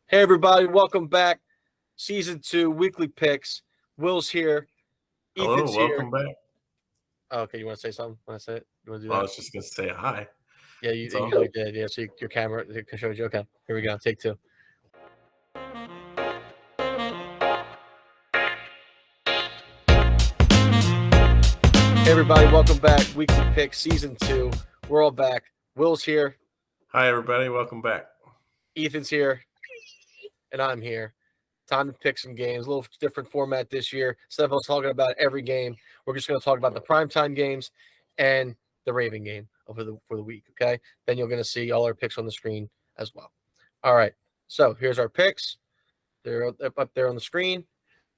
Hey, everybody. Welcome back. Season 2, weekly picks. Will's here. Hello, Ethan's here. welcome back. Oh, okay, you want to say something? Want to say it? You want to do Well, I that? was just gonna say hi. Yeah, you That's all. usually did. Yeah, so your camera shows you. Okay, here we go. Take 2. Hey, everybody. Welcome back. Weekly picks, Season 2. We're all back. Will's here. Hi, everybody. Welcome back. Ethan's here. And I'm here. Time to pick some games. A little different format this year. Instead of us talking about every game, we're just going to talk about the primetime games and the Raven game for the week. Okay. Then you're going to see all our picks on the screen as well. All right. So here's our picks. They're up there on the screen.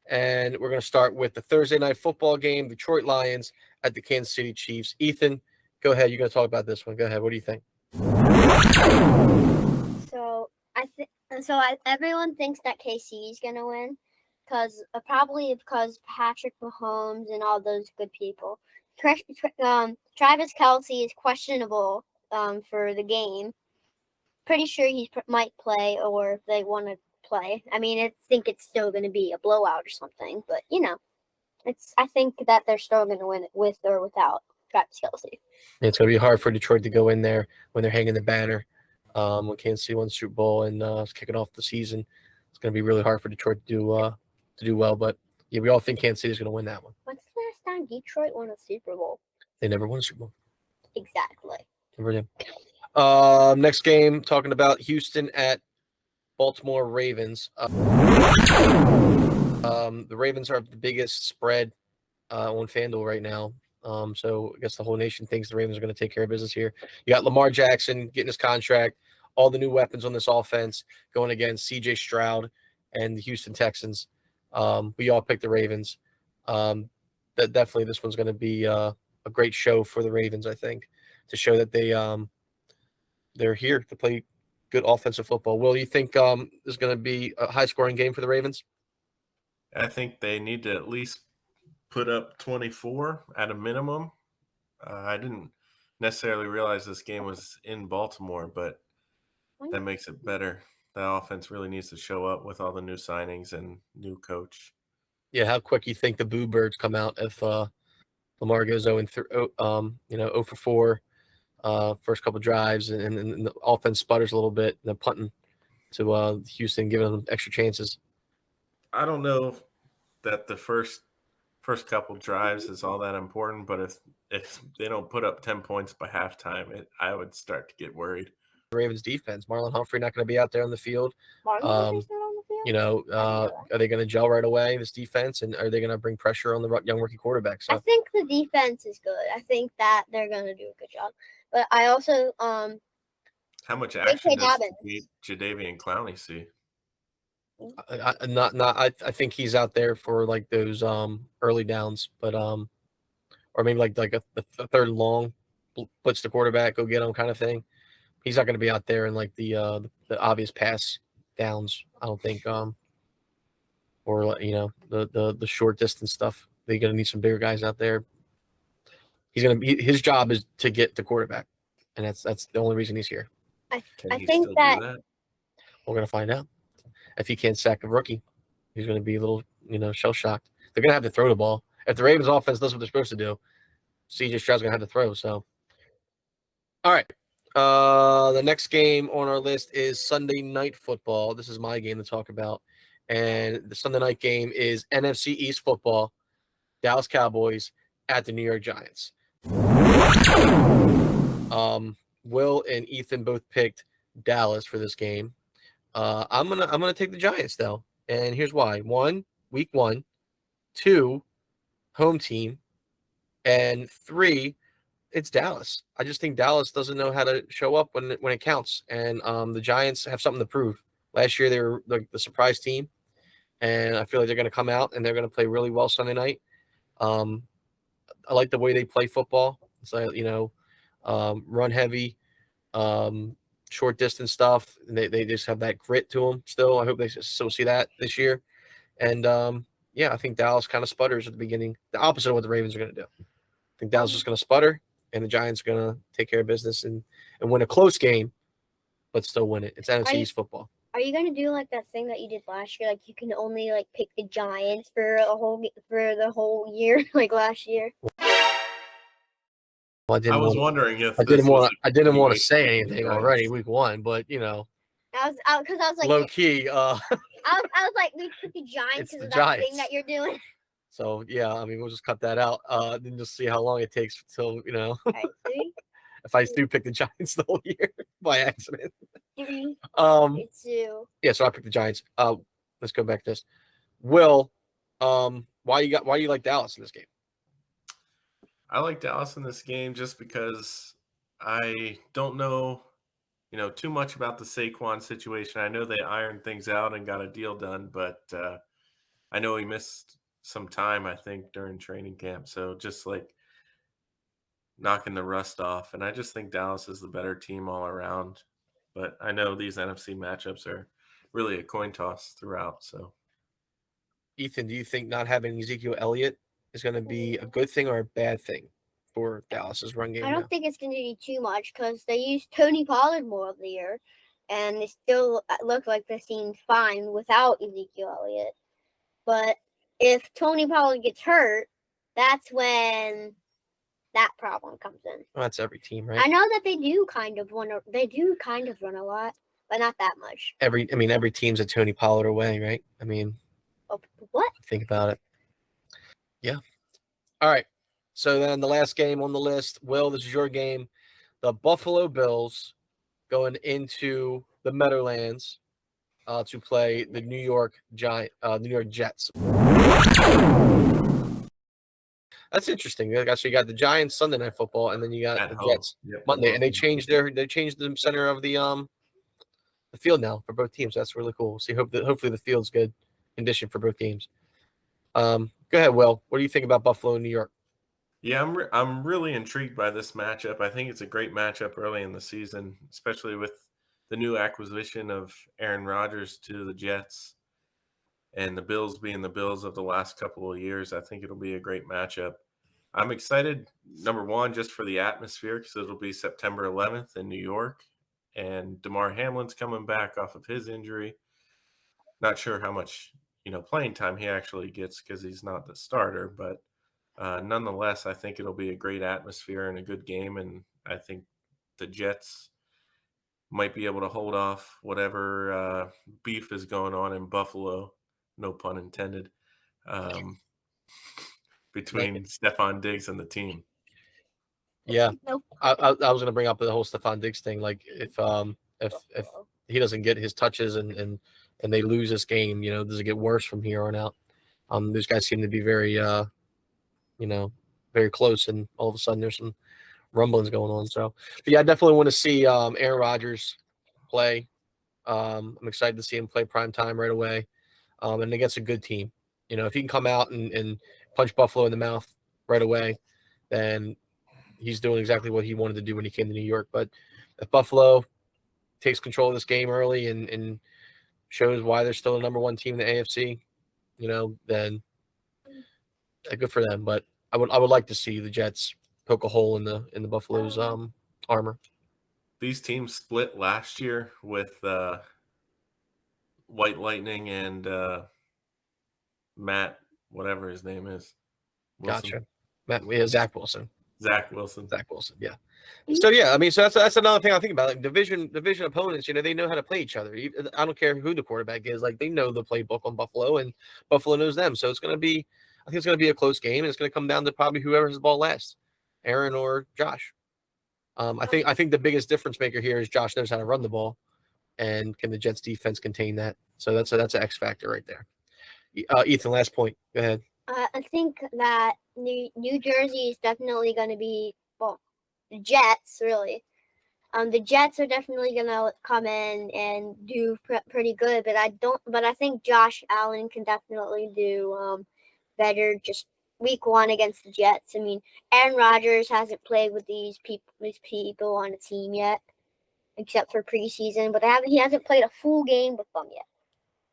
And we're going to start with the Thursday night football game, Detroit Lions at the Kansas City Chiefs. Ethan, go ahead. You're going to talk about this one. Go ahead. What do you think? Everyone thinks that KC is gonna win, probably because Patrick Mahomes and all those good people. Travis Kelce is questionable for the game. Pretty sure he might play, or if they want to play. I mean, I think it's still going to be a blowout or something, but I think that they're still going to win it with or without Travis Kelce. It's going to be hard for Detroit to go in there when they're hanging the banner. When Kansas City won the Super Bowl and is kicking off the season, it's going to be really hard for Detroit to do well. But yeah, we all think Kansas City is going to win that one. When's the last time Detroit won a Super Bowl? They never won a Super Bowl. Exactly. Never did. Next game, talking about Houston at Baltimore Ravens. The Ravens are the biggest spread on FanDuel right now. So I guess the whole nation thinks the Ravens are going to take care of business here. You got Lamar Jackson getting his contract, all the new weapons on this offense going against C.J. Stroud and the Houston Texans. We all picked the Ravens. That definitely this one's going to be a great show for the Ravens, I think, to show that they're here to play good offensive football. Will, you think there's going to be a high-scoring game for the Ravens? I think they need to at least put up 24 at a minimum. I didn't necessarily realize this game was in Baltimore, but that makes it better. The offense really needs to show up with all the new signings and new coach. Yeah, how quick you think the Boo Birds come out if Lamar goes 0 for 4 first couple drives and the offense sputters a little bit and then punting to Houston, giving them extra chances. I don't know that the first couple drives is all that important, but if they don't put up 10 points by halftime, I would start to get worried. Ravens defense, Marlon Humphrey not going to be out there on the field. Humphrey's not on the field? Are they going to gel right away, this defense, and are they going to bring pressure on the young rookie quarterback? So I think the defense is good. I think that they're going to do a good job. But I also how much action does Dobbins. Jadeveon Clowney see? I think he's out there for like those early downs, but or maybe like a third and long, blitz the quarterback, go get him kind of thing. He's not going to be out there in like the obvious pass downs, I don't think. Or the short distance stuff. They're going to need some bigger guys out there. His job is to get the quarterback, and that's the only reason he's here. I think that we're going to find out. If he can't sack a rookie, he's going to be a little shell shocked. They're going to have to throw the ball. If the Ravens offense does what they're supposed to do, C.J. Stroud's going to have to throw. So, all right. The next game on our list is Sunday Night Football. This is my game to talk about. And the Sunday night game is NFC East football, Dallas Cowboys at the New York Giants. Will and Ethan both picked Dallas for this game. I'm gonna take the Giants though, and here's why: 1, week 1, 2, home team, and 3, it's Dallas. I just think Dallas doesn't know how to show up when it counts, and the Giants have something to prove. Last year they were the surprise team, and I feel like they're going to come out and they're going to play really well Sunday night. I like the way they play football. It's like run heavy, short distance stuff. They just have that grit to them still. I hope they still see that this year. And I think Dallas kind of sputters at the beginning. The opposite of what the Ravens are going to do. I think Dallas is just going to sputter, and the Giants are going to take care of business and win a close game, but still win it. It's NFC East football. Are you gonna do like that thing that you did last year? Like you can only like pick the Giants for the whole year, like last year. Well, I was want wondering if I didn't this was want a I didn't want to continuation say of the anything Giants. already week 1, but Because I was like, low key, I was like, we pick the Giants It's because the of that thing Giants. that you're doing. So yeah, I mean we'll just cut that out. Then just see how long it takes till All right, three, if I do pick the Giants the whole year by accident. three, Um, two. yeah, so I picked the Giants. Let's go back to this. Will, why you like Dallas in this game? I like Dallas in this game just because I don't know, too much about the Saquon situation. I know they ironed things out and got a deal done, but I know he missed some time, I think, during training camp. So just like knocking the rust off. And I just think Dallas is the better team all around. But I know these NFC matchups are really a coin toss throughout. So Ethan, do you think not having Ezekiel Elliott is going to be a good thing or a bad thing for Dallas's run game? I don't now? think it's going to be too much because they used Tony Pollard more of the year, and they still look like they seem fine without Ezekiel Elliott. But if Tony Pollard gets hurt, that's when that problem comes in. Well, that's every team, right? I know that they do kind of run a lot, but not that much. Every team's a Tony Pollard away, right? I mean, what? Think about it. Yeah. All right. So then the last game on the list, Will, this is your game. The Buffalo Bills going into the Meadowlands to play the New York Jets. That's interesting. So you got the Giants Sunday Night Football, and then you got at the home. Jets Yep, Monday, and they changed the center of the field now for both teams. That's really cool. So hopefully the field's good condition for both teams. Go ahead, Will. What do you think about Buffalo and New York? Yeah, I'm really intrigued by this matchup. I think it's a great matchup early in the season, especially with the new acquisition of Aaron Rodgers to the Jets and the Bills being the Bills of the last couple of years. I think it'll be a great matchup. I'm excited, number one, just for the atmosphere because it'll be September 11th in New York, and DeMar Hamlin's coming back off of his injury. Not sure how much playing time he actually gets because he's not the starter, but nonetheless, I think it'll be a great atmosphere and a good game, and I think the Jets might be able to hold off whatever beef is going on in Buffalo, no pun intended, between Stephon Diggs and the team. Yeah, Nope. I was going to bring up the whole Stephon Diggs thing. Like if he doesn't get his touches and they lose this game, does it get worse from here on out? Those guys seem to be very very close, and all of a sudden there's some rumblings going on. So, but yeah, I definitely want to see Aaron Rodgers play. I'm excited to see him play prime time right away, and against a good team. If he can come out and punch Buffalo in the mouth right away, then he's doing exactly what he wanted to do when he came to New York. But if Buffalo takes control of this game early and shows why they're still the number one team in the AFC, then good for them. But I would like to see the Jets poke a hole in the Buffalo's armor. These teams split last year with White Lightning and Matt, whatever his name is. Wilson. Gotcha. Zach Wilson. Zach Wilson. Yeah. So yeah, so that's another thing I think about. Like division opponents, they know how to play each other. I don't care who the quarterback is. Like they know the playbook on Buffalo, and Buffalo knows them. So I think it's going to be a close game, and it's going to come down to probably whoever has the ball last, Aaron or Josh. I think the biggest difference maker here is Josh knows how to run the ball, and can the Jets defense contain that? So that's an X factor right there. Ethan, last point. Go ahead. I think that New Jersey is definitely going to be the Jets really. The Jets are definitely going to come in and do pretty good, but I think Josh Allen can definitely do better just week one against the Jets. I mean, Aaron Rodgers hasn't played with these people on a team yet, except for preseason, but he hasn't played a full game with them yet.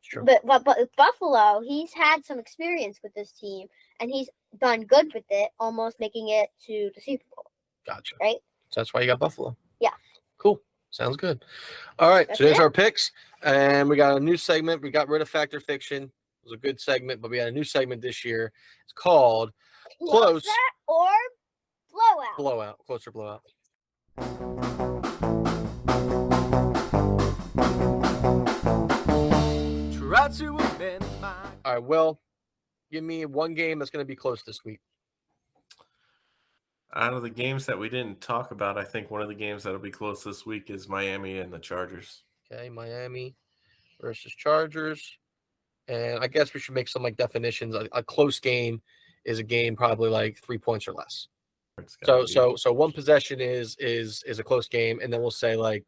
Sure. But with Buffalo, he's had some experience with this team, and he's done good with it, almost making it to the Super Bowl. Gotcha. Right? So that's why you got Buffalo. Yeah. Cool. Sounds good. All right, That's so there's it? our picks, and we got a new segment. We got rid of Fact or Fiction. It was a good segment, but we had a new segment this year. It's called Close Closer or blowout? Blowout. Closer Blowout. Try to amend my. All right, Will, give me one game that's going to be close this week. Out of the games that we didn't talk about, I think one of the games that'll be close this week is Miami and the Chargers. Okay, Miami versus Chargers. And I guess we should make some like definitions. A close game is a game probably like 3 points or less. It's gotta So be- one possession is a close game, and then we'll say like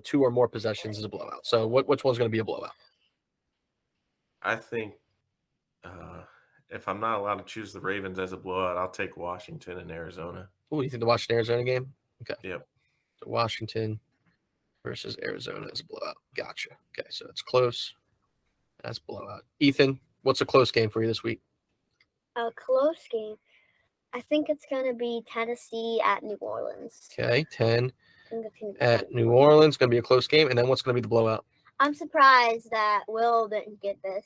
2 or more possessions is a blowout. So which one's going to be a blowout? I think if I'm not allowed to choose the Ravens as a blowout, I'll take Washington and Arizona. Oh, you think the Washington Arizona game? Okay. Yep. So Washington versus Arizona is a blowout. Gotcha. Okay, so it's close. That's blowout. Ethan, what's a close game for you this week? A close game. I think it's gonna be Tennessee at New Orleans. Okay, 10 I think it's gonna be at Tennessee. New Orleans. Going to be a close game. And then what's going to be the blowout? I'm surprised that Will didn't get this.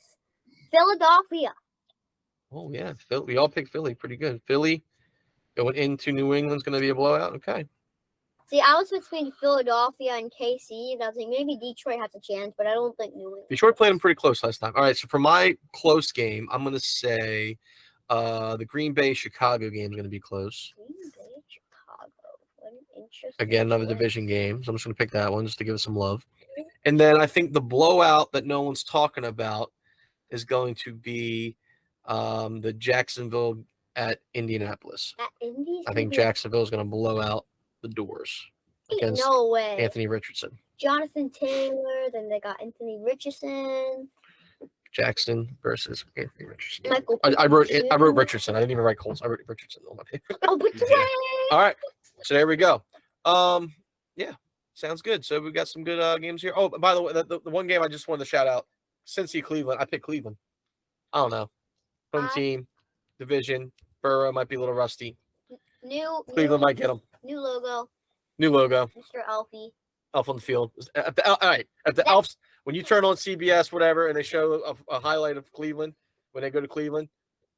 Philadelphia. Oh, yeah. We all picked Philly. Pretty good. Philly going into New England's going to be a blowout. Okay. See, I was between Philadelphia and KC, and I was like, maybe Detroit has a chance, but I don't think New England. Detroit played them pretty close last time. All right, so for my close game, I'm going to say the Green Bay Chicago game is going to be close. Green Bay, Chicago. What an interesting Again, another choice. division game. So I'm just going to pick that one just to give it some love. And then I think the blowout that no one's talking about is going to be the Jacksonville at Indianapolis. At Indy's I think gonna be- Jacksonville is going to blow out the doors against No way. Anthony Richardson. Jonathan Taylor. Then they got Anthony Richardson. Jackson versus Anthony Richardson. Michael. I wrote Pittman Jr. Richardson. I didn't even write Colts. I wrote Richardson on my paper. Oh, but All right, so there we go. Yeah, sounds good. So we got some good games here. Oh, by the way, the one game I just wanted to shout out: Cincy Cleveland. I picked Cleveland. I don't know, home team, division. Burrow might be a little rusty. Cleveland might get them. New logo, New logo. Mr. Elfie. Elf on the field. All right, at the Elves. When you turn on CBS, whatever, and they show a highlight of Cleveland when they go to Cleveland,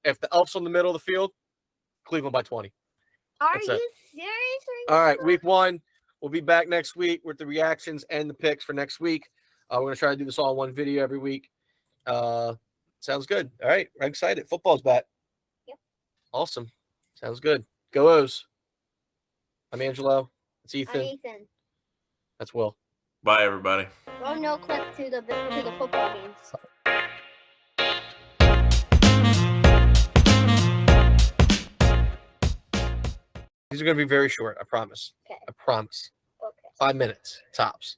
if the Elf's on the middle of the field, Cleveland by 20. Are That's you it. serious? All right, week 1. We'll be back next week with the reactions and the picks for next week. We're going to try to do this all in one video every week. Sounds good. All right, I'm excited. Football's back. Yep. Awesome. Sounds good. Go O's. I'm Angelo. It's I'm Ethan. Ethan. That's Will. Bye, everybody. Throw no clip to the football games. These are going to be very short. I promise. Okay. I promise. Okay. 5 minutes tops.